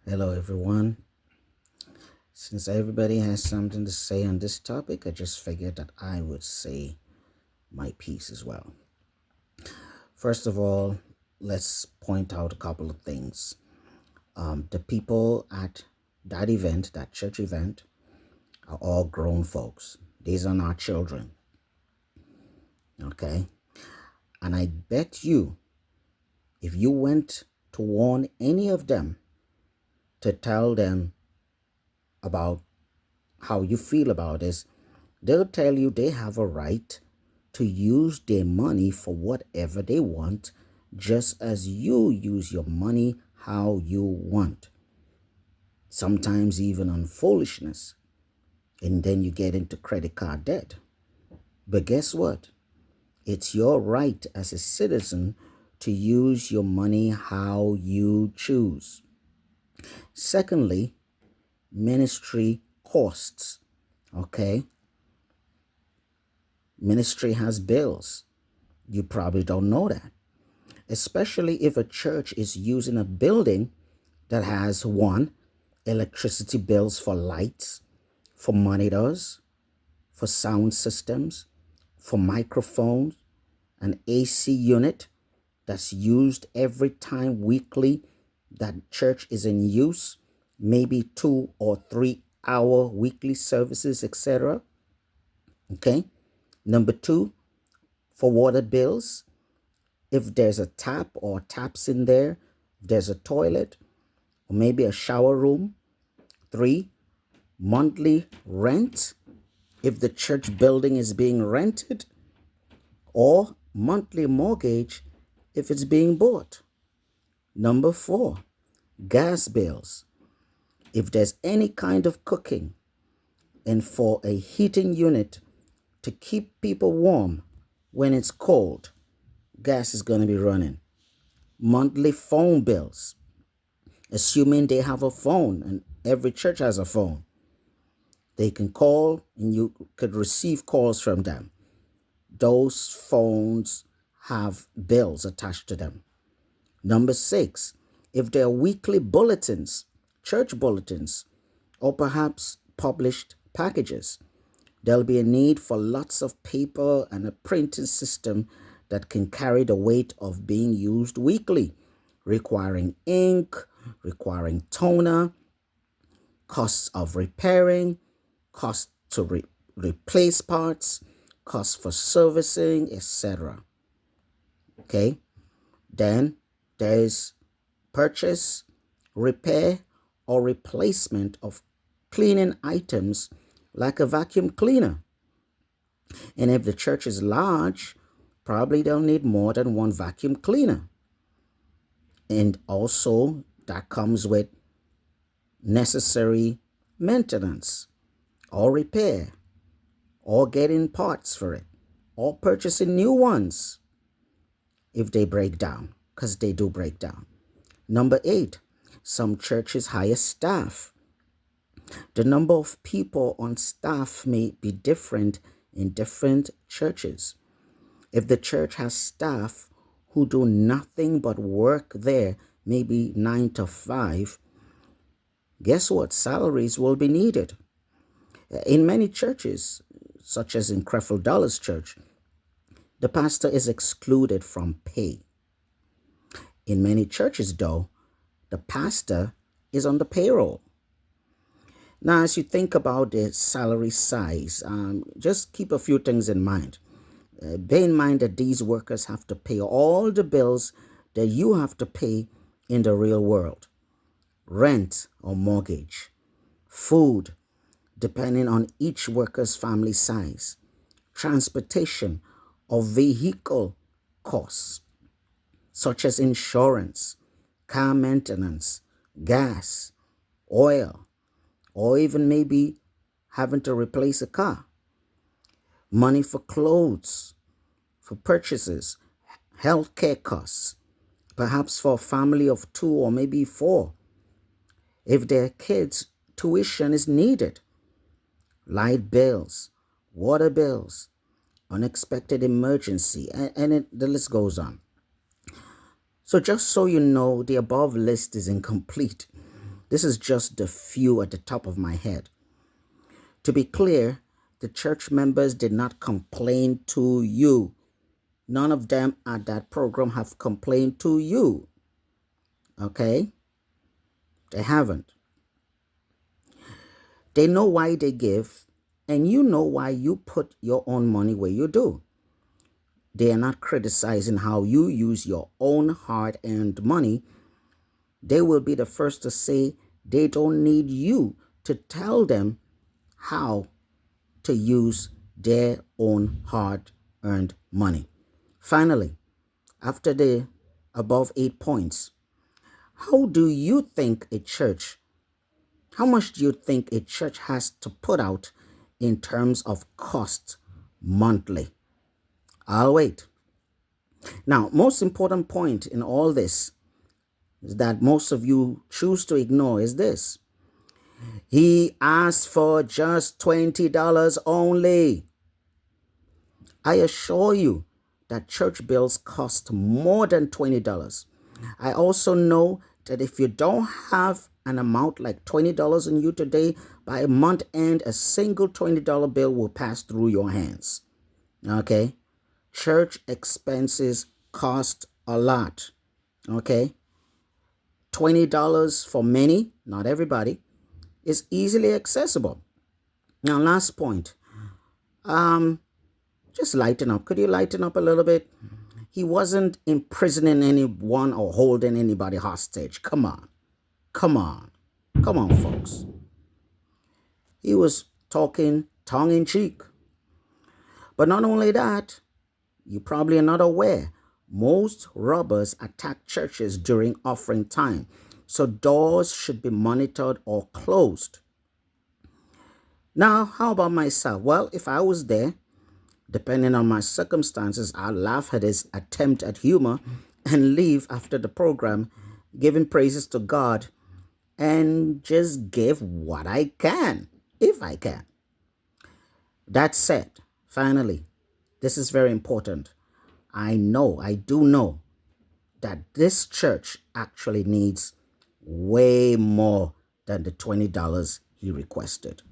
Hello, everyone. Since everybody has something to say on this topic, I just figured that I would say my piece as well. First of all, let's point out a couple of things. The people at that event, that church event, are all grown folks. These are not children, okay? And I bet you, if you went to warn any of them to tell them about how you feel about this, they'll tell you they have a right to use their money for whatever they want, just as you use your money how you want. Sometimes even on foolishness. And then you get into credit card debt. But guess what? It's your right as a citizen to use your money how you choose. Secondly, ministry costs. Okay? Ministry has bills. You probably don't know that. Especially if a church is using a building that has one, electricity bills for lights, for monitors, for sound systems, for microphones, an AC unit that's used every time weekly that church is in use, maybe 2 or 3 hour weekly services, etc. Okay. Number two, for water bills, if there's a tap or taps in there, if there's a toilet, or maybe a shower room. 3, monthly rent, if the church building is being rented, or monthly mortgage if it's being bought. Number 4, gas bills, if there's any kind of cooking, and for a heating unit to keep people warm when it's cold, gas is going to be running. Monthly phone bills, assuming they have a phone, and every church has a phone. They can call and you could receive calls from them. Those phones have bills attached to them. Number 6, if there are weekly bulletins, church bulletins, or perhaps published packages, there'll be a need for lots of paper and a printing system that can carry the weight of being used weekly, requiring ink, requiring toner, costs of repairing, cost to replace parts, cost for servicing, etc. Okay, then there's purchase, repair, or replacement of cleaning items like a vacuum cleaner. And if the church is large, probably they'll need more than one vacuum cleaner. And also that comes with necessary maintenance or repair or getting parts for it or purchasing new ones if they break down, because they do break down. Number 8, some churches hire staff. The number of people on staff may be different in different churches. If the church has staff who do nothing but work there, maybe 9 to 5, guess what? Salaries will be needed. In many churches, such as in Creflo Dollar's church, the pastor is excluded from pay. In many churches, though, the pastor is on the payroll. Now, as you think about the salary size, just keep a few things in mind. Bear in mind that these workers have to pay all the bills that you have to pay in the real world. Rent or mortgage, food, depending on each worker's family size, transportation or vehicle costs, such as insurance, car maintenance, gas, oil, or even maybe having to replace a car. Money for clothes, for purchases, healthcare costs, perhaps for a family of 2 or maybe 4. If their kids' tuition is needed, light bills, water bills, unexpected emergency, and the list goes on. So just so you know, the above list is incomplete. This is just the few at the top of my head. To be clear, the church members did not complain to you. None of them at that program have complained to you. Okay? They haven't. They know why they give, and you know why you put your own money where you do. They are not criticizing how you use your own hard-earned money. They will be the first to say they don't need you to tell them how to use their own hard-earned money. Finally, after the above 8 points, how much do you think a church has to put out in terms of cost monthly? I'll wait. Now, most important point in all this is that most of you choose to ignore is this. He asked for just $20 only. I assure you that church bills cost more than $20. I also know that if you don't have an amount like $20 on you today, by month end, a single $20 bill will pass through your hands. Okay? Church expenses cost a lot. Okay? $20 for many, not everybody, is easily accessible. Now, last point. Just lighten up. Could you lighten up a little bit? He wasn't imprisoning anyone or holding anybody hostage. Come on. Come on. Come on, folks. He was talking tongue in cheek. But not only that, you probably are not aware, most robbers attack churches during offering time. So doors should be monitored or closed. Now, how about myself? Well, if I was there, depending on my circumstances, I'll laugh at his attempt at humor and leave after the program, giving praises to God and just give what I can, if I can. That said, finally, this is very important. I do know that this church actually needs way more than the $20 he requested.